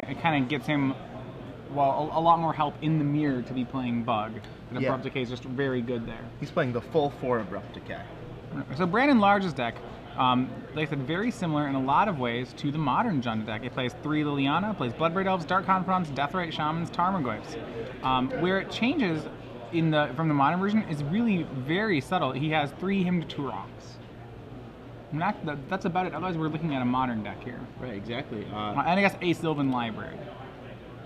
it kind of gets him, well, a lot more help in the mirror to be playing Bug. And Abrupt Decay is just very good there. He's playing the full 4 Abrupt Decay. So Brandon Large's deck, like I said, very similar in a lot of ways to the modern Jund deck. It plays 3 Liliana, plays Bloodbraid Elves, Dark Confidants, Deathrite Shamans, Tarmogoyfs. Where it changes from the modern version is really very subtle. He has 3 Hymn to Turoks. That's about it. Otherwise, we're looking at a modern deck here. Right, exactly. And I guess a Sylvan Library.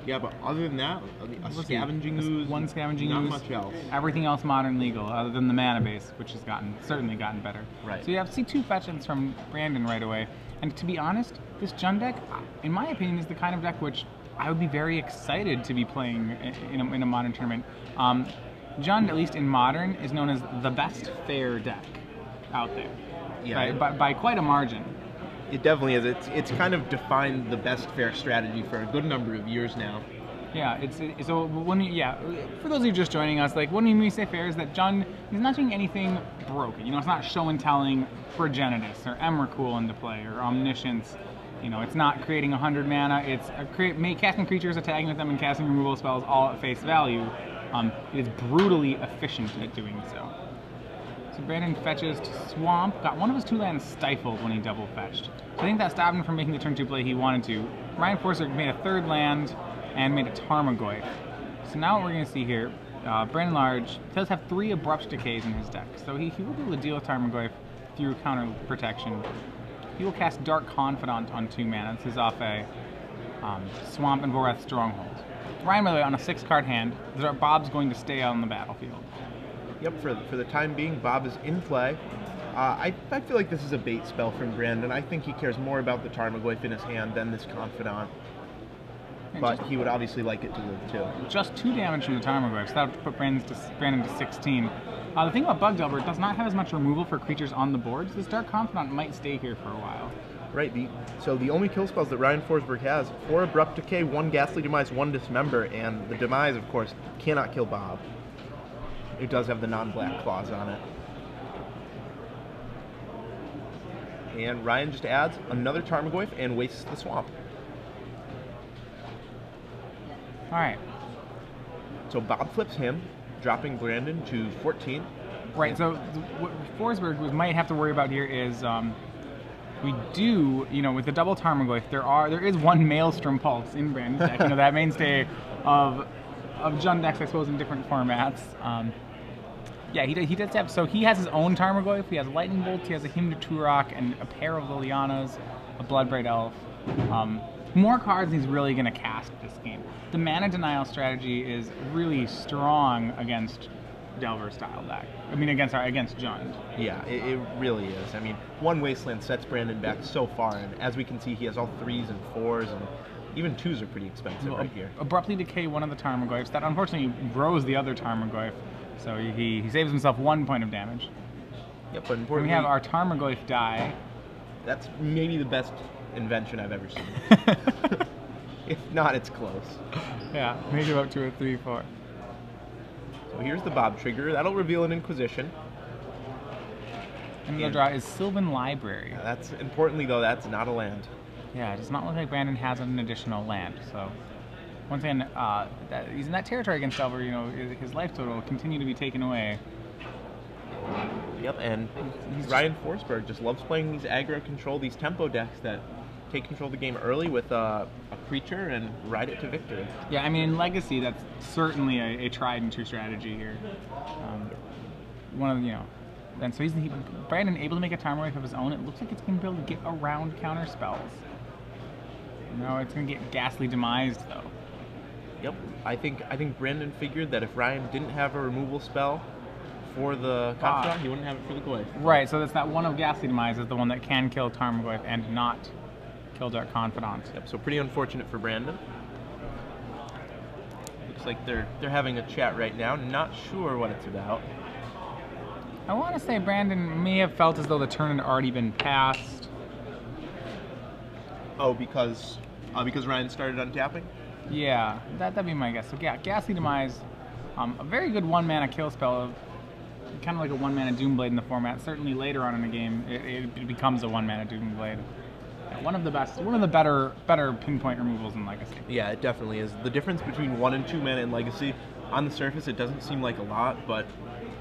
Yeah, but other than that, a Scavenging Ooze, one Scavenging not Ooze, much else. Everything else modern legal, other than the mana base, which has certainly gotten better. Right. So you have C2 fetch-ins from Brandon right away. And to be honest, this Jund deck, in my opinion, is the kind of deck which I would be very excited to be playing in a modern tournament. Jund, at least in modern, is known as the best fair deck out there. Yeah. By quite a margin. It definitely is. It's kind of defined the best fair strategy for a good number of years now. Yeah, so for those of you just joining us, like when we say fair is that Jund is not doing anything broken. You know, it's not show and telling Progenitus or Emrakul into play or Omniscience. You know, it's not creating 100 mana. It's casting creatures, attacking with them, and casting removal spells all at face value. It is brutally efficient at doing so. So Brandon fetches to Swamp, got one of his 2 lands stifled when he double fetched. So I think that stopped him from making the turn 2 play he wanted to. Ryan Forsberg made a 3rd land and made a Tarmogoyf. So now what we're going to see here, Brandon Large does have 3 Abrupt Decays in his deck. So he will be able to deal with Tarmogoyf through counter protection. He will cast Dark Confidant on 2 mana. This is off a Swamp and Voreth Stronghold. Ryan, by the way, on a 6-card hand, Bob's going to stay on the battlefield. Yep, for the time being, Bob is in play. I feel like this is a bait spell from Brandon. I think he cares more about the Tarmogoyf in his hand than this Confidant. But he would obviously like it to live too. Just 2 damage from the Tarmogoyf, so that would put Brandon to 16. The thing about Bug Delver, it does not have as much removal for creatures on the board, so this Dark Confidant might stay here for a while. Right, so the only kill spells that Ryan Forsberg has, 4 Abrupt Decay, 1 Ghastly Demise, 1 Dismember, and the Demise, of course, cannot kill Bob. It does have the non-black clause on it. And Ryan just adds another Tarmogoyf and wastes the Swamp. Alright. So Bob flips him, dropping Brandon to 14. Right, so what Forsberg might have to worry about here is we do, with the double Tarmogoyf, there is 1 Maelstrom Pulse in Brandon's deck. That mainstay of Jund decks, I suppose, in different formats. Yeah, he does have, so he has his own Tarmogoyf, he has Lightning Bolt, he has a Hymn to Turok, and a pair of Lilianas, a Bloodbraid Elf. More cards he's really going to cast this game. The mana denial strategy is really strong against Delver style deck. I mean, against Jund. Yeah, it really is. I mean, 1 Wasteland sets Brandon back so far, and as we can see, he has all 3s and 4s, and even 2s are pretty expensive right here. Abruptly decay one of the Tarmogoyfs. That unfortunately grows the other Tarmogoyf, so he saves himself 1 point of damage. Yep, but importantly, we have our Tarmogoyf die. That's maybe the best invention I've ever seen. If not, it's close. Yeah, maybe about 2 or 3, 4. So here's the Bob trigger. That'll reveal an Inquisition. And the draw is Sylvan Library. Yeah, importantly though, that's not a land. Yeah, it does not look like Brandon has an additional land. So once again, he's in that territory against Delver. His life total will continue to be taken away. Yep, and Ryan Forsberg just loves playing these aggro control, these tempo decks that take control of the game early with a creature and ride it to victory. Yeah, I mean, in Legacy, that's certainly a tried and true strategy here. And so Brandon able to make a Tarmogoyf of his own. It looks like it's going to be able to get around counter spells. It's going to get Ghastly Demised though. Yep, I think Brandon figured that if Ryan didn't have a removal spell for the Confidant, he wouldn't have it for the Goyf. Right, so that's that one of Ghastly Demise is the one that can kill Tarmogoyf and not kill Dark Confidant. Yep, so pretty unfortunate for Brandon. Looks like they're having a chat right now. Not sure what it's about. I want to say Brandon may have felt as though the turn had already been passed. Oh, because Ryan started untapping? Yeah, that'd be my guess. So yeah, Ghastly Demise, a very good 1-mana kill spell, kind of like a 1-mana Doomblade in the format. Certainly later on in the game, it becomes a 1-mana Doomblade. one of the better pinpoint removals in Legacy. Yeah, it definitely is. The difference between 1 and 2 mana in Legacy, on the surface, it doesn't seem like a lot, but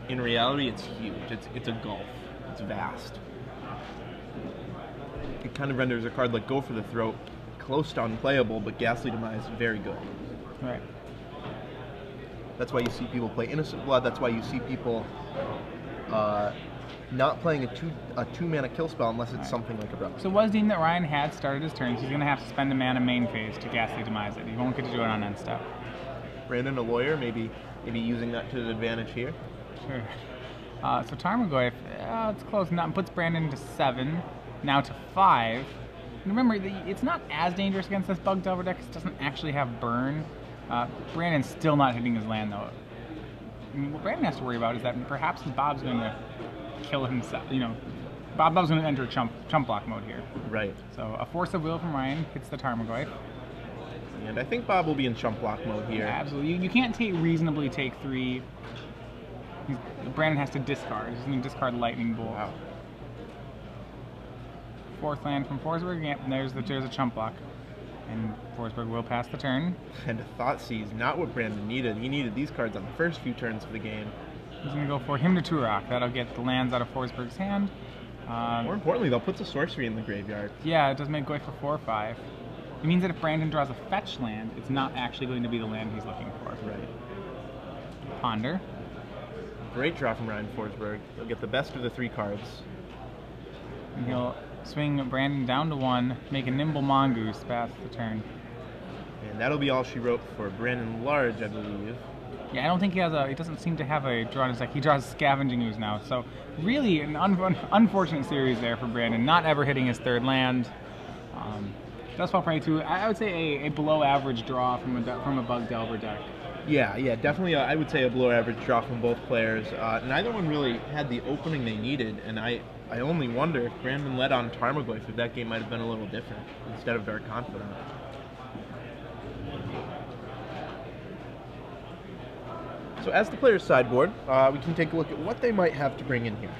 in reality, it's huge. It's a gulf. It's vast. It kind of renders a card like Go for the Throat close to unplayable, but Ghastly Demise very good. Right. That's why you see people play Innocent Blood. That's why you see people not playing a 2 mana kill spell unless it's something like a Brother. So it was deemed that Ryan had started his turn, so he's going to have to spend a mana main phase to Ghastly Demise it. He won't get to do it on end step. Brandon, a lawyer, maybe using that to his advantage here. Sure. So Tarmogoyf, it's close enough. Puts Brandon to 7, now to 5. And remember, it's not as dangerous against this Bug Delver deck because it doesn't actually have burn. Brandon's still not hitting his land, though. I mean, what Brandon has to worry about is that perhaps Bob's going to kill himself. You know, Bob's going to enter chump block mode here. Right. So a Force of Will from Ryan hits the Tarmogoyf. And I think Bob will be in chump block mode here. Yeah, absolutely. You can't reasonably take 3. Brandon has to discard. He's going to discard Lightning Bolt. Wow. 4th land from Forsberg. Yep, and there's a chump block. And Forsberg will pass the turn. And a Thoughtseize, not what Brandon needed. He needed these cards on the first few turns of the game. He's going to go for him to Turok. That'll get the lands out of Forsberg's hand. More importantly, they'll put the sorcery in the graveyard. Yeah, it does make Goy for 4/5. It means that if Brandon draws a fetch land, it's not actually going to be the land he's looking for. Right. Ponder. Great draw from Ryan Forsberg. He'll get the best of the 3 cards. And he'll swing Brandon down to 1, make a Nimble Mongoose pass the turn. And that'll be all she wrote for Brandon Large, I believe. Yeah, I don't think he doesn't seem to have a draw in his deck. He draws Scavenging Ooze now. So really an unfortunate series there for Brandon, not ever hitting his 3rd land. Does fall prey to, I would say, a below average draw from a Bug Delver deck. Yeah, definitely. I would say a below average draw from both players. Neither one really had the opening they needed, and I only wonder if Brandon led on Tarmogoyf, if that game might have been a little different instead of Dark Confidant. So as the player's sideboard, we can take a look at what they might have to bring in here.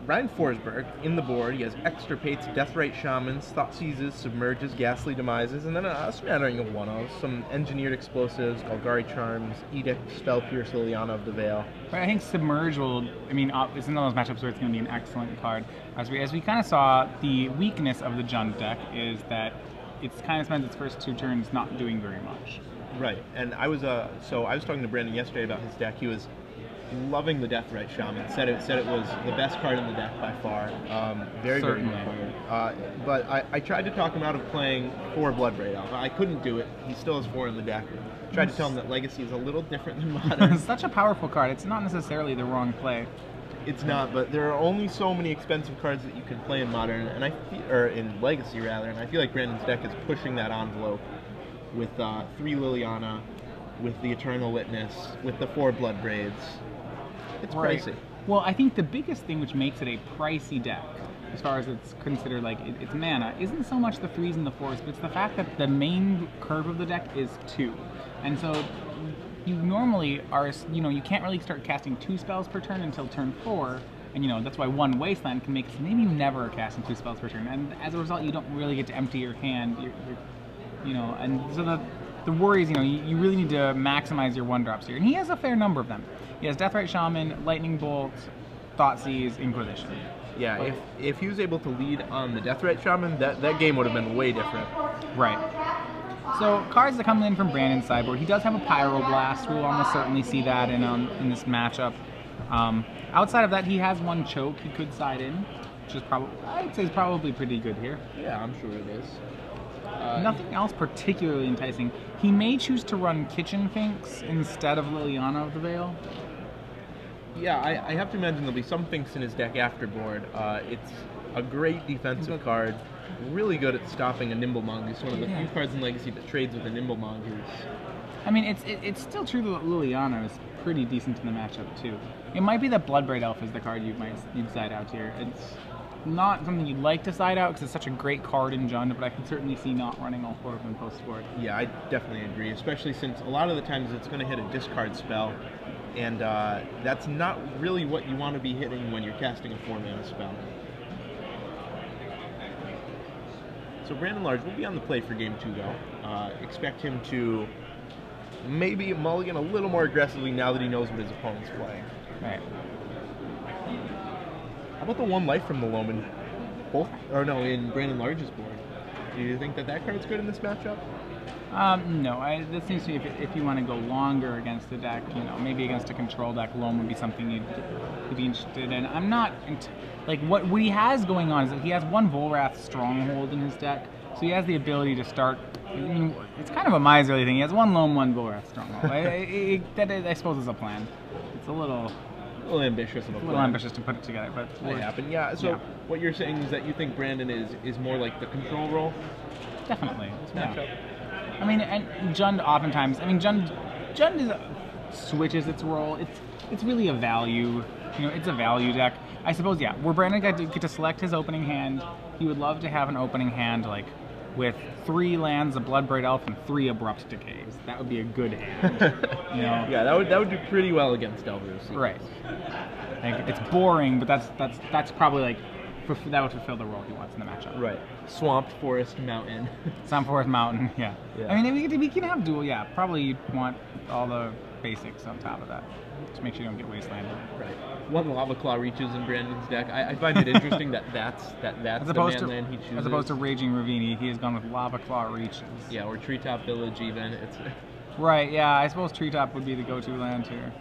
Ryan Forsberg, in the board, he has Extirpates, Deathrite Shamans, Thoughtseizes, Submerges, Ghastly Demises, and then a smattering of one-offs, some Engineered Explosives, Golgari Charms, Edict, Spell Pierce, Liliana of the Veil. But I think Submerge will, it's one of those matchups where it's going to be an excellent card. As we kind of saw, the weakness of the Jund deck is that it's kind of spends its first 2 turns not doing very much. Right, and I was talking to Brandon yesterday about his deck. He was loving the Deathrite Shaman. Said it was the best card in the deck by far. Very good card. But I tried to talk him out of playing 4 Bloodbraid Alpha. I couldn't do it. He still has 4 in the deck. Tried to tell him that Legacy is a little different than Modern. It's such a powerful card. It's not necessarily the wrong play. It's not, but there are only so many expensive cards that you can play in Modern, or in Legacy rather. And I feel like Brandon's deck is pushing that envelope with 3 Liliana, with the Eternal Witness, with the 4 Bloodbraids. It's pricey. Well, I think the biggest thing which makes it a pricey deck, as far as it's considered like its mana, isn't so much the 3s and the 4s, but it's the fact that the main curve of the deck is 2. And so you normally are, you can't really start casting 2 spells per turn until turn 4. And that's why 1 Wasteland can make it so maybe you never are casting 2 spells per turn. And as a result, you don't really get to empty your hand. And so the worry is, you really need to maximize your 1-drops here. And he has a fair number of them. He has Deathrite Shaman, Lightning Bolt, Thoughtseize, Inquisition. Yeah, if he was able to lead on the Deathrite Shaman, that game would have been way different. Right. So cards that come in from Brandon's sideboard, he does have a Pyroblast. We'll almost certainly see that in this matchup. Outside of that, he has 1 Choke he could side in, which is I'd say is probably pretty good here. Yeah, I'm sure it is. Nothing else particularly enticing. He may choose to run Kitchen Finks instead of Liliana of the Veil. Yeah, I have to imagine there'll be some Finks in his deck after board. It's a great defensive card, really good at stopping a Nimble Mongoose, one of the few cards in Legacy that trades with a Nimble Mongoose. I mean, it's still true that Liliana is pretty decent in the matchup too. It might be that Bloodbraid Elf is the card you'd side out here. It's not something you'd like to side out because it's such a great card in Jund, but I can certainly see not running all 4 of them post-board. Yeah, I definitely agree, especially since a lot of the times it's going to hit a discard spell, and that's not really what you want to be hitting when you're casting a 4-mana spell. So Brandon Large will be on the play for Game 2, though. Expect him to maybe mulligan a little more aggressively now that he knows what his opponent's playing. Right. How about the 1 life from the Loam in in Brandon Large's board? Do you think that card's good in this matchup? No, this seems to me if you want to go longer against the deck, maybe against a control deck, Loam would be something you'd be interested in. I'm not, like, what he has going on is that he has 1 Volrath Stronghold in his deck, so he has the ability to start, it's kind of a miserly thing. He has 1 Loam, 1 Volrath Stronghold. That I suppose is a plan. It's a little ambitious of a plan. A little ambitious to put it together, but it happened. Yeah, so what you're saying is that you think Brandon is more like the control role? Definitely. This matchup? Yeah. I mean, and Jund oftentimes, Jund switches its role. It's really a value, it's a value deck. I suppose, were Brandon get to select his opening hand, he would love to have an opening hand like with 3 lands, a Bloodbraid Elf, and 3 Abrupt Decays. That would be a good hand. Yeah, that would do pretty well against Elrose. Right. Like, it's boring, but that's probably like that would fulfill the role he wants in the matchup. Right. Swamp, Forest, Mountain. Swamp, Forest, Mountain. Yeah. I mean, we can have dual. Yeah, probably you'd want all the basics on top of that to make sure you don't get wastelanded. Right. 1 Lava Claw reaches in Brandon's deck. I find it interesting that's the man land he chooses. As opposed to Raging Ravine, he has gone with Lava Claw reaches. Yeah, or Treetop Village even. Right. Yeah, I suppose Treetop would be the go-to land here.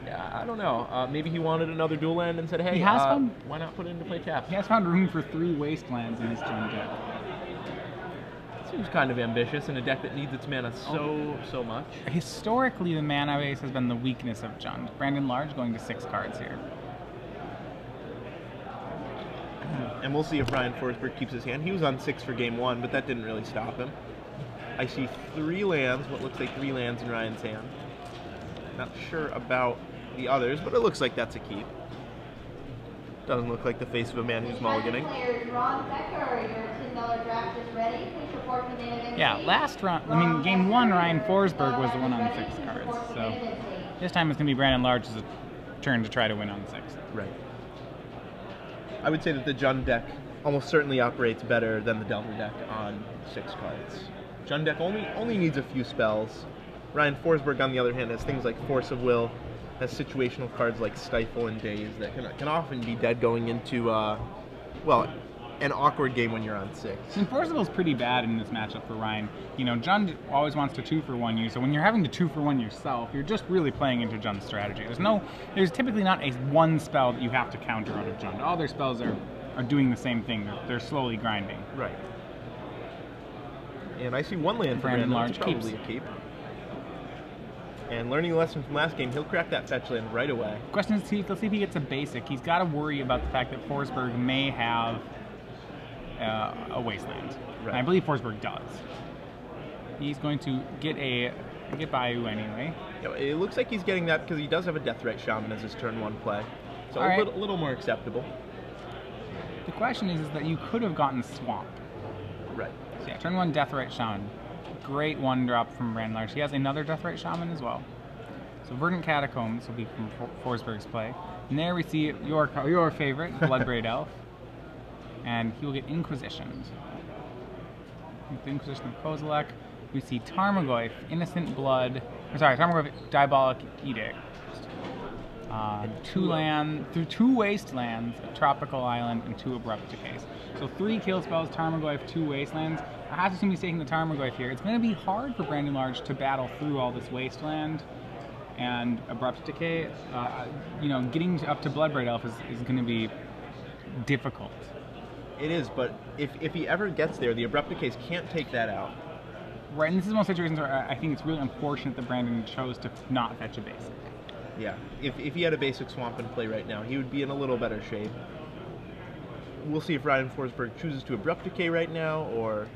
Yeah, I don't know. Maybe he wanted another dual land and said, hey, why not put it into play tap? He has found room for 3 wastelands in his Jund deck. Seems kind of ambitious in a deck that needs its mana so much. Historically, the mana base has been the weakness of Jund. Brandon Large going to 6 cards here. And we'll see if Ryan Forsberg keeps his hand. He was on 6 for Game 1, but that didn't really stop him. I see 3 lands, what looks like 3 lands in Ryan's hand. Not sure about the others, but it looks like that's a keep. Doesn't look like the face of a man who's mulliganing. Yeah, last round, Game 1, Ryan Forsberg was the one on 6 cards. So this time it's going to be Brandon Large's turn to try to win on 6. Right. I would say that the Jund deck almost certainly operates better than the Delver deck on 6 cards. Jund deck only needs a few spells. Ryan Forsberg, on the other hand, has things like Force of Will, has situational cards like Stifle and Daze that can often be dead going into, an awkward game when you're on 6. And Force of Will is pretty bad in this matchup for Ryan. Jund always wants to 2-for-1 you, so when you're having to 2-for-1 yourself, you're just really playing into Jund's strategy. There's typically not a 1 spell that you have to counter out of Jund. All their spells are doing the same thing. They're slowly grinding. Right. And I see 1 land for Brandon Large, probably a keep. And learning a lesson from last game, he'll crack that fetch land right away. Question is, let's see if he gets a basic. He's got to worry about the fact that Forsberg may have a wasteland. Right. And I believe Forsberg does. He's going to get Bayou anyway. Yeah, it looks like he's getting that because he does have a Deathrite Shaman as his turn 1 play. So a little more acceptable. The question is that you could have gotten Swamp. Right. So yeah, turn 1 Deathrite Shaman. Great 1-drop from Brandon Large. He has another Deathrite Shaman as well. So Verdant Catacombs will be from Forsberg's play. And there we see your favorite, Bloodbraid Elf. And he will get Inquisitioned. With the Inquisition of Kozilek, we see Tarmogoyf, Tarmogoyf Diabolic Edict. 2 wastelands, a tropical island, and 2 abrupt decays. So 3 kill spells, Tarmogoyf, 2 wastelands. I have to assume he's taking the Tarmogoyf here. It's going to be hard for Brandon Large to battle through all this wasteland and abrupt decay. Getting up to Bloodbraid Elf is going to be difficult. It is, but if he ever gets there, the abrupt decays can't take that out. Right, and this is one of those situations where I think it's really unfortunate that Brandon chose to not fetch a basic. Yeah, if he had a basic Swamp in play right now, he would be in a little better shape. We'll see if Ryan Forsberg chooses to abrupt decay right now or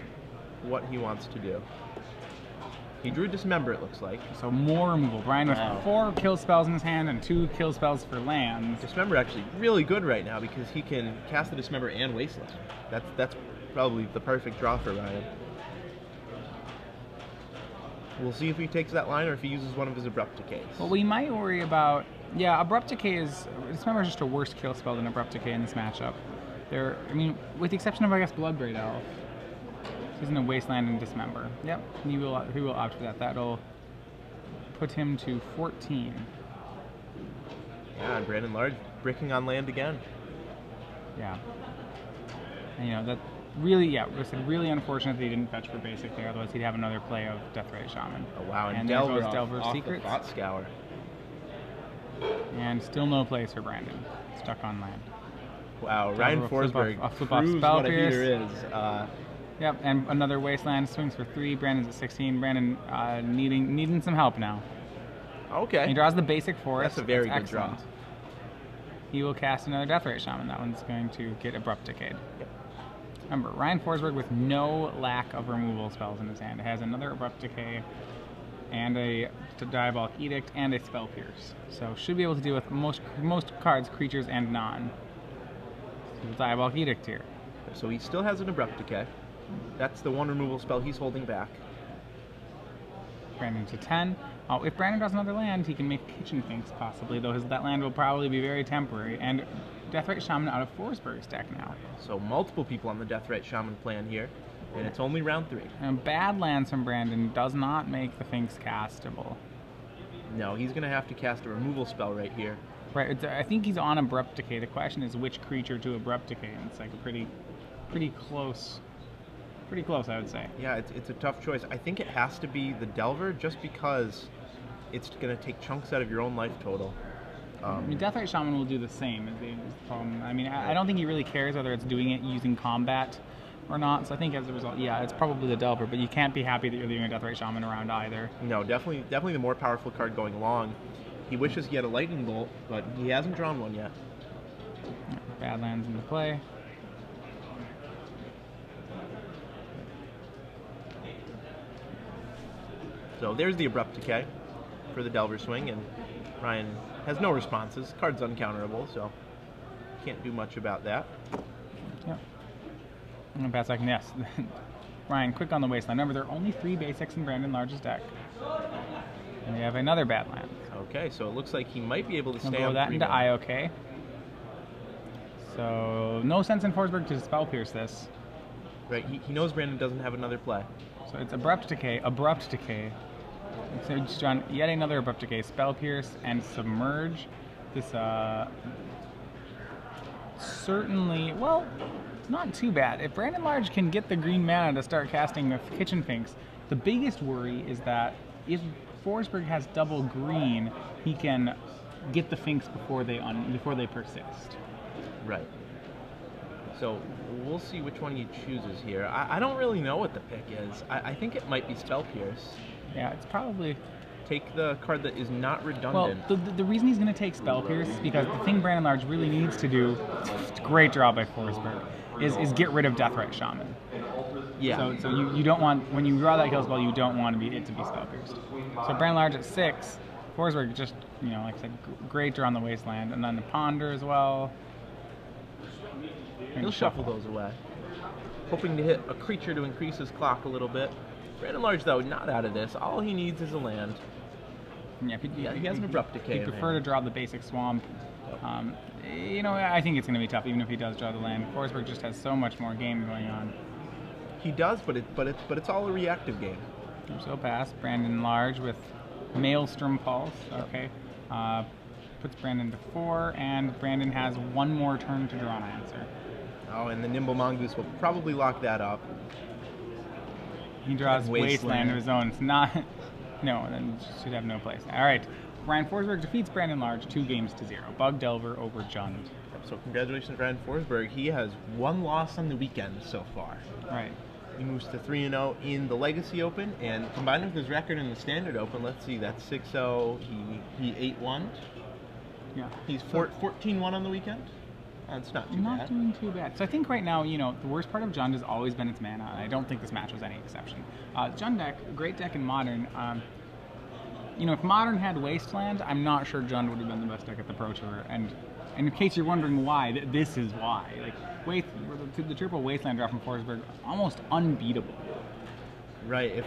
what he wants to do. He drew Dismember, it looks like. So more removal. Brian with 4 kill spells in his hand and 2 kill spells for lands. Dismember actually really good right now because he can cast the Dismember and Wasteland. That's probably the perfect draw for Ryan. We'll see if he takes that line or if he uses one of his Abrupt Decays. Well, we might worry about... Yeah, Abrupt Decay Dismember is just a worse kill spell than Abrupt Decay in this matchup. With the exception of, I guess, Bloodbraid Elf. He's in a Wasteland and Dismember. Yep, he will opt for that. That'll put him to 14. Yeah, and Brandon Large bricking on land again. Yeah. And, that really, really unfortunate that he didn't fetch for basic there, otherwise he'd have another play of Deathrite Shaman. Oh wow, and there Delver goes Delver's off Secrets. the Thought Scour. And still no place for Brandon. Stuck on land. Wow, Ryan Forsberg flip off proves Spell what a Pierce. heater is. Yep, and another Wasteland swings for 3. Brandon's at 16. Brandon needing some help now. Okay. He draws the basic forest. That's a very good excellent draw. He will cast another Deathrite Shaman. That one's going to get Abrupt Decay. Yep. Remember, Ryan Forsberg with no lack of removal spells in his hand has another Abrupt Decay and a Diabolic Edict and a Spell Pierce. So should be able to deal with most cards, creatures, and non. So Diabolic Edict here. So he still has an Abrupt Decay. That's the one removal spell he's holding back. Brandon to 10. If Brandon draws another land, he can make Kitchen Finks possibly, though that land will probably be very temporary. And Deathrite Shaman out of Forsberg's deck now. So multiple people on the Deathrite Shaman plan here, and it's only round 3. And bad lands from Brandon does not make the Finks castable. No, he's going to have to cast a removal spell right here. Right, I think he's on Abrupt Decay. The question is which creature to Abrupt Decay, and it's like a pretty close, I would say. Yeah, it's a tough choice. I think it has to be the Delver, just because it's going to take chunks out of your own life total. I mean, Deathrite Shaman will do the same. Is the problem. I mean, I don't think he really cares whether it's doing it using combat or not. So I think as a result, yeah, it's probably the Delver. But you can't be happy that you're leaving a Deathrite Shaman around either. No, definitely the more powerful card going long. He wishes he had a Lightning Bolt, but he hasn't drawn one yet. Bad lands into play. So there's the Abrupt Decay for the Delver swing, and Ryan has no responses. Card's uncounterable, so can't do much about that. Yep. And pass second, yes. Ryan, quick on the Wasteland. Remember, there are only 3 basics in Brandon Large's deck. And we have another bad land. Okay, so it looks like he might be able to stay on that 3 into mana. IOK. So no sense in Forsberg to Spell Pierce this. Right, he knows Brandon doesn't have another play. So it's Abrupt Decay. So just drawn yet another Abrupt Decay, Spell Pierce, and Submerge. This certainly, well, not too bad. If Brandon Large can get the green mana to start casting with Kitchen Finks, the biggest worry is that if Forsberg has double green, he can get the Finks before they persist. Right. So we'll see which one he chooses here. I don't really know what the pick is. I think it might be Spell Pierce. Yeah, it's probably... Take the card that is not redundant. Well, the reason he's going to take Spell Pierce is because the thing Brandon Large really needs to do, great draw by Forsberg, is get rid of Deathrite Shaman. Yeah. So you don't want, when you draw that kill spell, you don't want it to be Spell Pierced. So Brandon Large at 6, Forsberg just, like I said, great draw on the Wasteland, and then the Ponder as well. He'll shuffle those away, hoping to hit a creature to increase his clock a little bit. Brandon Large, though, not out of this. All he needs is a land. Yeah, he has an Abrupt Decay. He'd prefer to draw the basic Swamp. I think it's going to be tough, even if he does draw the land. Forsberg just has so much more game going on. He does, but it's all a reactive game. So pass. Brandon Large with Maelstrom Pulse. Okay. Puts Brandon to 4, and Brandon has one more turn to draw an answer. Oh, and the Nimble Mongoose will probably lock that up. He draws Wasteland of his own. It's not... No, then should have no place. All right. Ryan Forsberg defeats Brandon Large 2-0. Bug Delver over Jund. So congratulations, Ryan Forsberg. He has 1 loss on the weekend so far. Right. He moves to 3-0 in the Legacy Open, and combined with his record in the Standard Open, let's see, that's 6-0. He 8-1. Yeah. He's 14-1 on the weekend. It's not too bad. Not doing too bad. So I think right now, the worst part of Jund has always been its mana, and I don't think this match was any exception. Jund deck, great deck in Modern. If Modern had Wasteland, I'm not sure Jund would have been the best deck at the Pro Tour. And in case you're wondering why, this is why. The triple Wasteland draw from Forsberg, almost unbeatable. Right.